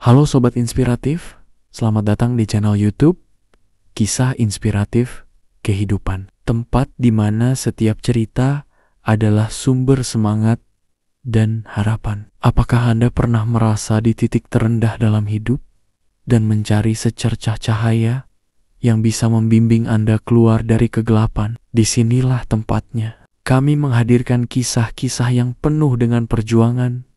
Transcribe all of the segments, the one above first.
Halo Sobat Inspiratif, selamat datang di channel YouTube Kisah Inspiratif Kehidupan. Tempat di mana setiap cerita adalah sumber semangat dan harapan. Apakah Anda pernah merasa di titik terendah dalam hidup dan mencari secercah cahaya yang bisa membimbing Anda keluar dari kegelapan? Disinilah tempatnya. Kami menghadirkan kisah-kisah yang penuh dengan perjuangan,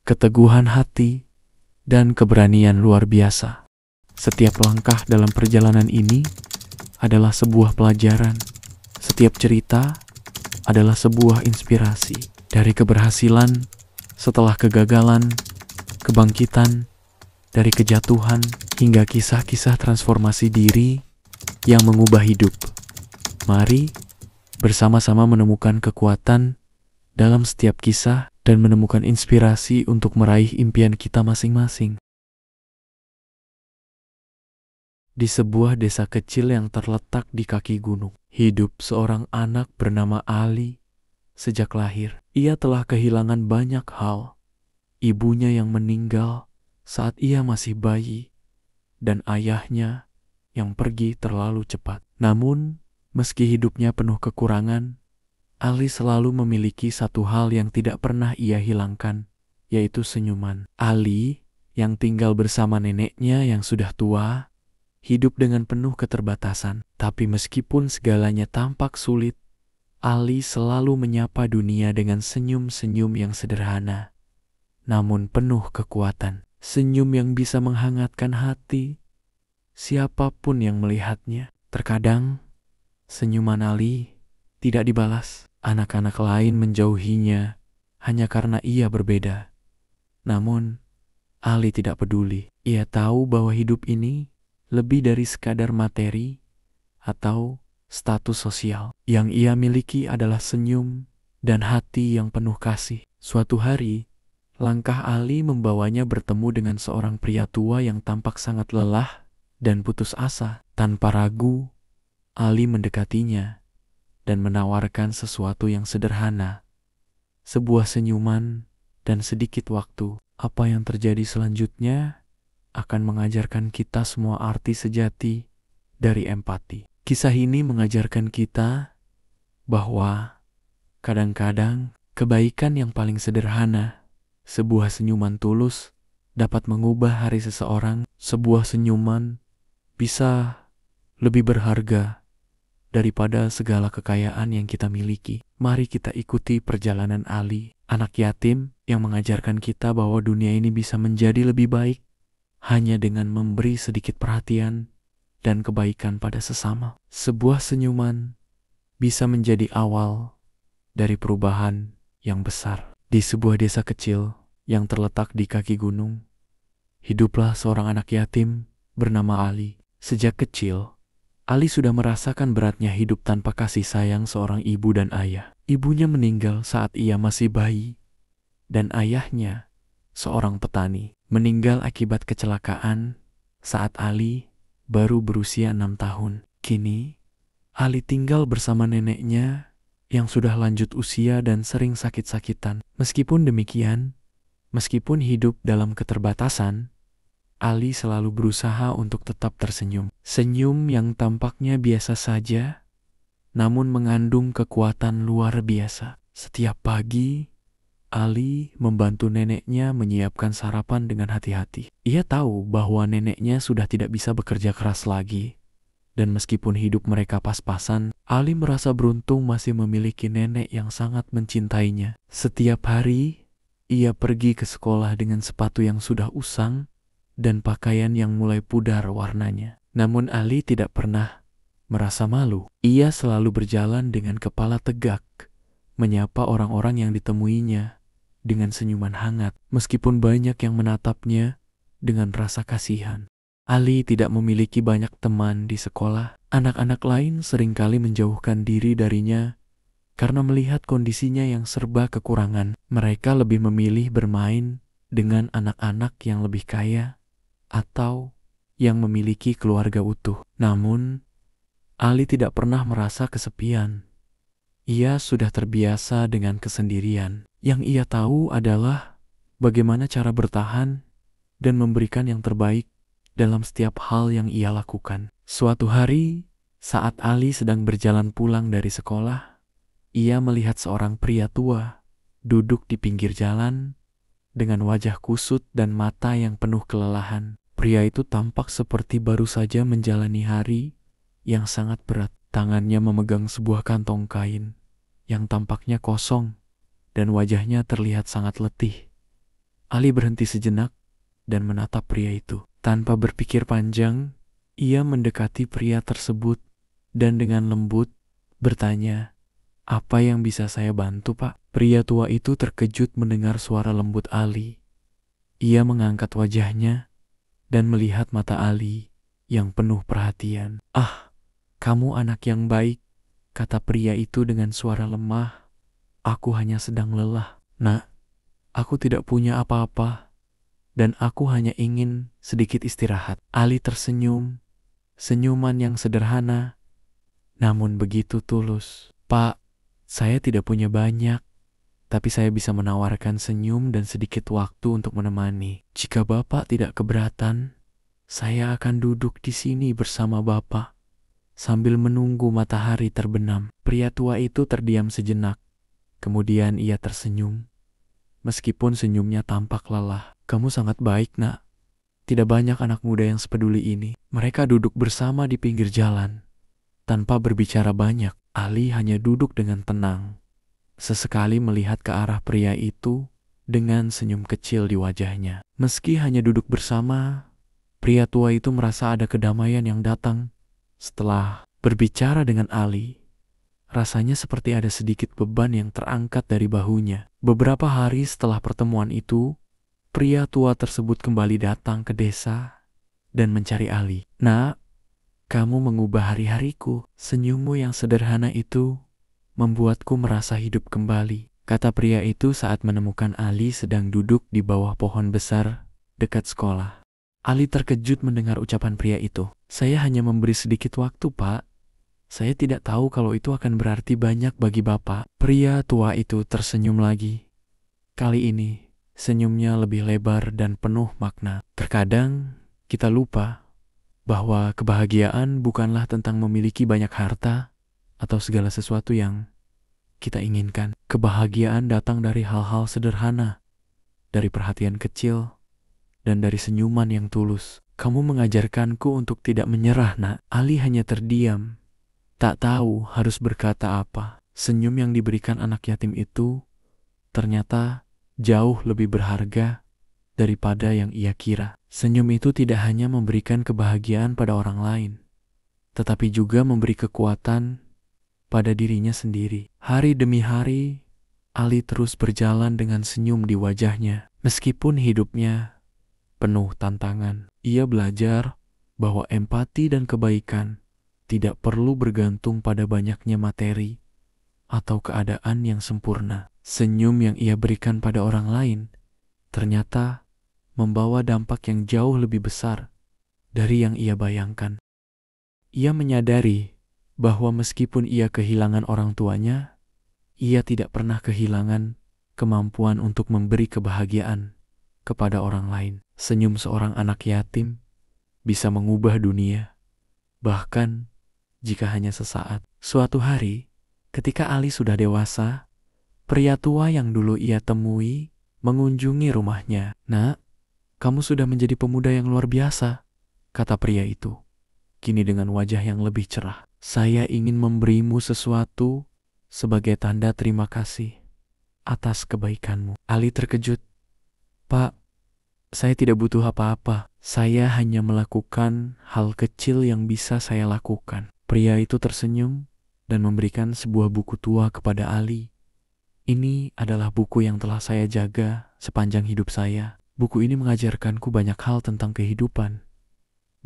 keteguhan hati, dan keberanian luar biasa. Setiap langkah dalam perjalanan ini adalah sebuah pelajaran. Setiap cerita adalah sebuah inspirasi. Dari keberhasilan, setelah kegagalan, kebangkitan, dari kejatuhan, hingga kisah-kisah transformasi diri yang mengubah hidup. Mari bersama-sama menemukan kekuatan dalam setiap kisah dan menemukan inspirasi untuk meraih impian kita masing-masing. Di sebuah desa kecil yang terletak di kaki gunung, hidup seorang anak bernama Ali. Sejak lahir, ia telah kehilangan banyak hal. Ibunya yang meninggal saat ia masih bayi, dan ayahnya yang pergi terlalu cepat. Namun, meski hidupnya penuh kekurangan, Ali selalu memiliki satu hal yang tidak pernah ia hilangkan, yaitu senyuman. Ali, yang tinggal bersama neneknya yang sudah tua, hidup dengan penuh keterbatasan. Tapi meskipun segalanya tampak sulit, Ali selalu menyapa dunia dengan senyum-senyum yang sederhana, namun penuh kekuatan. Senyum yang bisa menghangatkan hati siapapun yang melihatnya. Terkadang, senyuman Ali tidak dibalas. Anak-anak lain menjauhinya hanya karena ia berbeda. Namun, Ali tidak peduli. Ia tahu bahwa hidup ini lebih dari sekadar materi atau status sosial. Yang ia miliki adalah senyum dan hati yang penuh kasih. Suatu hari, langkah Ali membawanya bertemu dengan seorang pria tua yang tampak sangat lelah dan putus asa. Tanpa ragu, Ali mendekatinya dan menawarkan sesuatu yang sederhana, sebuah senyuman dan sedikit waktu. Apa yang terjadi selanjutnya akan mengajarkan kita semua arti sejati dari empati. Kisah ini mengajarkan kita bahwa kadang-kadang kebaikan yang paling sederhana, sebuah senyuman tulus, dapat mengubah hari seseorang. Sebuah senyuman bisa lebih berharga daripada segala kekayaan yang kita miliki. Mari kita ikuti perjalanan Ali, anak yatim yang mengajarkan kita bahwa dunia ini bisa menjadi lebih baik hanya dengan memberi sedikit perhatian dan kebaikan pada sesama. Sebuah senyuman bisa menjadi awal dari perubahan yang besar. Di sebuah desa kecil yang terletak di kaki gunung, hiduplah seorang anak yatim bernama Ali. Sejak kecil, Ali sudah merasakan beratnya hidup tanpa kasih sayang seorang ibu dan ayah. Ibunya meninggal saat ia masih bayi, dan ayahnya, seorang petani, meninggal akibat kecelakaan saat Ali baru berusia 6 tahun. Kini, Ali tinggal bersama neneknya yang sudah lanjut usia dan sering sakit-sakitan. Meskipun demikian, meskipun hidup dalam keterbatasan, Ali selalu berusaha untuk tetap tersenyum. Senyum yang tampaknya biasa saja, namun mengandung kekuatan luar biasa. Setiap pagi, Ali membantu neneknya menyiapkan sarapan dengan hati-hati. Ia tahu bahwa neneknya sudah tidak bisa bekerja keras lagi. Dan meskipun hidup mereka pas-pasan, Ali merasa beruntung masih memiliki nenek yang sangat mencintainya. Setiap hari, ia pergi ke sekolah dengan sepatu yang sudah usang dan pakaian yang mulai pudar warnanya. Namun Ali tidak pernah merasa malu. Ia selalu berjalan dengan kepala tegak, menyapa orang-orang yang ditemuinya dengan senyuman hangat, meskipun banyak yang menatapnya dengan rasa kasihan. Ali tidak memiliki banyak teman di sekolah. Anak-anak lain seringkali menjauhkan diri darinya karena melihat kondisinya yang serba kekurangan. Mereka lebih memilih bermain dengan anak-anak yang lebih kaya atau yang memiliki keluarga utuh. Namun, Ali tidak pernah merasa kesepian. Ia sudah terbiasa dengan kesendirian. Yang ia tahu adalah bagaimana cara bertahan dan memberikan yang terbaik dalam setiap hal yang ia lakukan. Suatu hari, saat Ali sedang berjalan pulang dari sekolah, ia melihat seorang pria tua duduk di pinggir jalan dengan wajah kusut dan mata yang penuh kelelahan. Pria itu tampak seperti baru saja menjalani hari yang sangat berat. Tangannya memegang sebuah kantong kain yang tampaknya kosong dan wajahnya terlihat sangat letih. Ali berhenti sejenak dan menatap pria itu. Tanpa berpikir panjang, ia mendekati pria tersebut dan dengan lembut bertanya, "Apa yang bisa saya bantu, Pak?" Pria tua itu terkejut mendengar suara lembut Ali. Ia mengangkat wajahnya dan melihat mata Ali yang penuh perhatian. "Ah, kamu anak yang baik," kata pria itu dengan suara lemah. "Aku hanya sedang lelah, Nak. Aku tidak punya apa-apa dan aku hanya ingin sedikit istirahat." Ali tersenyum, senyuman yang sederhana namun begitu tulus. "Pak, saya tidak punya banyak, tapi saya bisa menawarkan senyum dan sedikit waktu untuk menemani. Jika Bapak tidak keberatan, saya akan duduk di sini bersama Bapak sambil menunggu matahari terbenam." Pria tua itu terdiam sejenak. Kemudian ia tersenyum. Meskipun senyumnya tampak lelah. "Kamu sangat baik, Nak. Tidak banyak anak muda yang sepeduli ini." Mereka duduk bersama di pinggir jalan. Tanpa berbicara banyak, Ali hanya duduk dengan tenang. Sesekali melihat ke arah pria itu dengan senyum kecil di wajahnya. Meski hanya duduk bersama, pria tua itu merasa ada kedamaian yang datang. Setelah berbicara dengan Ali, rasanya seperti ada sedikit beban yang terangkat dari bahunya. Beberapa hari setelah pertemuan itu, pria tua tersebut kembali datang ke desa dan mencari Ali. "Nak, kamu mengubah hari-hariku. Senyummu yang sederhana itu membuatku merasa hidup kembali," kata pria itu saat menemukan Ali sedang duduk di bawah pohon besar dekat sekolah. Ali terkejut mendengar ucapan pria itu. "Saya hanya memberi sedikit waktu, Pak. Saya tidak tahu kalau itu akan berarti banyak bagi Bapak." Pria tua itu tersenyum lagi. Kali ini, senyumnya lebih lebar dan penuh makna. Terkadang kita lupa bahwa kebahagiaan bukanlah tentang memiliki banyak harta atau segala sesuatu yang kita inginkan. Kebahagiaan datang dari hal-hal sederhana, dari perhatian kecil, dan dari senyuman yang tulus. "Kamu mengajarkanku untuk tidak menyerah, Nak." Ali hanya terdiam, tak tahu harus berkata apa. Senyum yang diberikan anak yatim itu ternyata jauh lebih berharga daripada yang ia kira. Senyum itu tidak hanya memberikan kebahagiaan pada orang lain, tetapi juga memberi kekuatan pada dirinya sendiri. Hari demi hari, Ali terus berjalan dengan senyum di wajahnya. Meskipun hidupnya penuh tantangan, ia belajar bahwa empati dan kebaikan tidak perlu bergantung pada banyaknya materi atau keadaan yang sempurna. Senyum yang ia berikan pada orang lain ternyata membawa dampak yang jauh lebih besar dari yang ia bayangkan. Ia menyadari bahwa meskipun ia kehilangan orang tuanya, ia tidak pernah kehilangan kemampuan untuk memberi kebahagiaan kepada orang lain. Senyum seorang anak yatim bisa mengubah dunia, bahkan jika hanya sesaat. Suatu hari, ketika Ali sudah dewasa, pria tua yang dulu ia temui mengunjungi rumahnya. "Nak, kamu sudah menjadi pemuda yang luar biasa," kata pria itu, kini dengan wajah yang lebih cerah. "Saya ingin memberimu sesuatu sebagai tanda terima kasih atas kebaikanmu." Ali terkejut. "Pak, saya tidak butuh apa-apa. Saya hanya melakukan hal kecil yang bisa saya lakukan." Pria itu tersenyum dan memberikan sebuah buku tua kepada Ali. "Ini adalah buku yang telah saya jaga sepanjang hidup saya. Buku ini mengajarkanku banyak hal tentang kehidupan,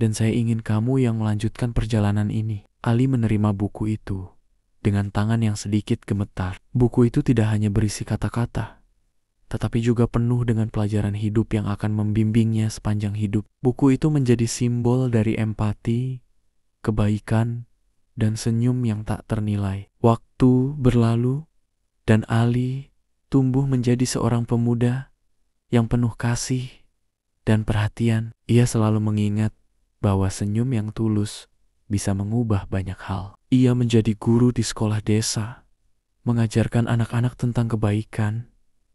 dan saya ingin kamu yang melanjutkan perjalanan ini." Ali menerima buku itu dengan tangan yang sedikit gemetar. Buku itu tidak hanya berisi kata-kata, tetapi juga penuh dengan pelajaran hidup yang akan membimbingnya sepanjang hidup. Buku itu menjadi simbol dari empati, kebaikan, dan senyum yang tak ternilai. Waktu berlalu, dan Ali tumbuh menjadi seorang pemuda yang penuh kasih dan perhatian. Ia selalu mengingat bahwa senyum yang tulus bisa mengubah banyak hal. Ia menjadi guru di sekolah desa, mengajarkan anak-anak tentang kebaikan,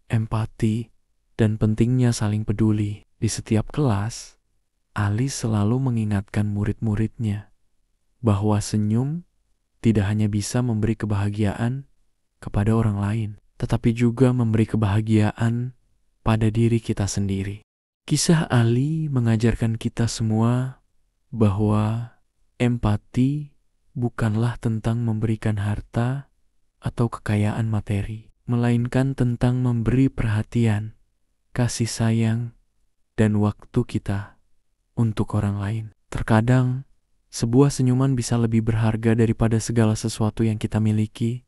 empati, dan pentingnya saling peduli. Di setiap kelas, Ali selalu mengingatkan murid-muridnya bahwa senyum tidak hanya bisa memberi kebahagiaan kepada orang lain, tetapi juga memberi kebahagiaan pada diri kita sendiri. Kisah Ali mengajarkan kita semua bahwa empati bukanlah tentang memberikan harta atau kekayaan materi, melainkan tentang memberi perhatian, kasih sayang, dan waktu kita untuk orang lain. Terkadang, sebuah senyuman bisa lebih berharga daripada segala sesuatu yang kita miliki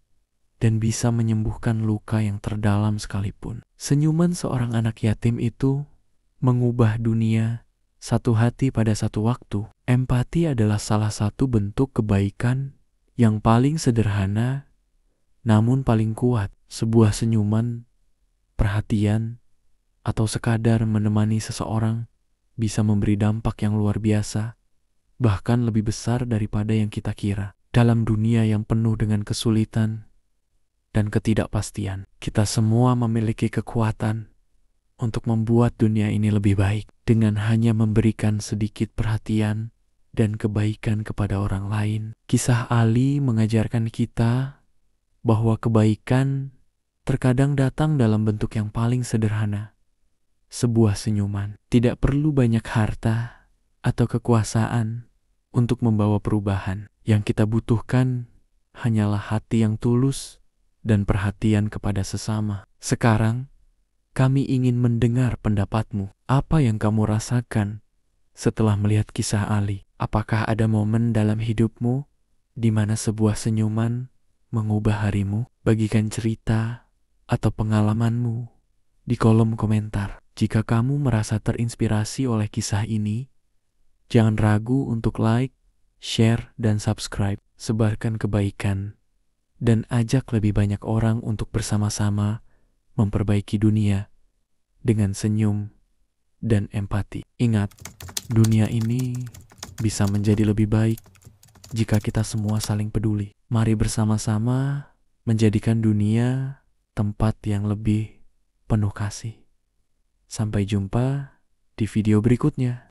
dan bisa menyembuhkan luka yang terdalam sekalipun. Senyuman seorang anak yatim itu mengubah dunia satu hati pada satu waktu. Empati adalah salah satu bentuk kebaikan yang paling sederhana namun paling kuat. Sebuah senyuman, perhatian, atau sekadar menemani seseorang bisa memberi dampak yang luar biasa, bahkan lebih besar daripada yang kita kira. Dalam dunia yang penuh dengan kesulitan dan ketidakpastian, kita semua memiliki kekuatan untuk membuat dunia ini lebih baik dengan hanya memberikan sedikit perhatian dan kebaikan kepada orang lain. Kisah Ali mengajarkan kita bahwa kebaikan terkadang datang dalam bentuk yang paling sederhana. Sebuah senyuman. Tidak perlu banyak harta atau kekuasaan untuk membawa perubahan. Yang kita butuhkan hanyalah hati yang tulus dan perhatian kepada sesama. Sekarang, kami ingin mendengar pendapatmu. Apa yang kamu rasakan setelah melihat kisah Ali? Apakah ada momen dalam hidupmu di mana sebuah senyuman mengubah harimu? Bagikan cerita atau pengalamanmu di kolom komentar. Jika kamu merasa terinspirasi oleh kisah ini, jangan ragu untuk like, share, dan subscribe. Sebarkan kebaikan dan ajak lebih banyak orang untuk bersama-sama memperbaiki dunia dengan senyum dan empati. Ingat, dunia ini bisa menjadi lebih baik jika kita semua saling peduli. Mari bersama-sama menjadikan dunia tempat yang lebih penuh kasih. Sampai jumpa di video berikutnya.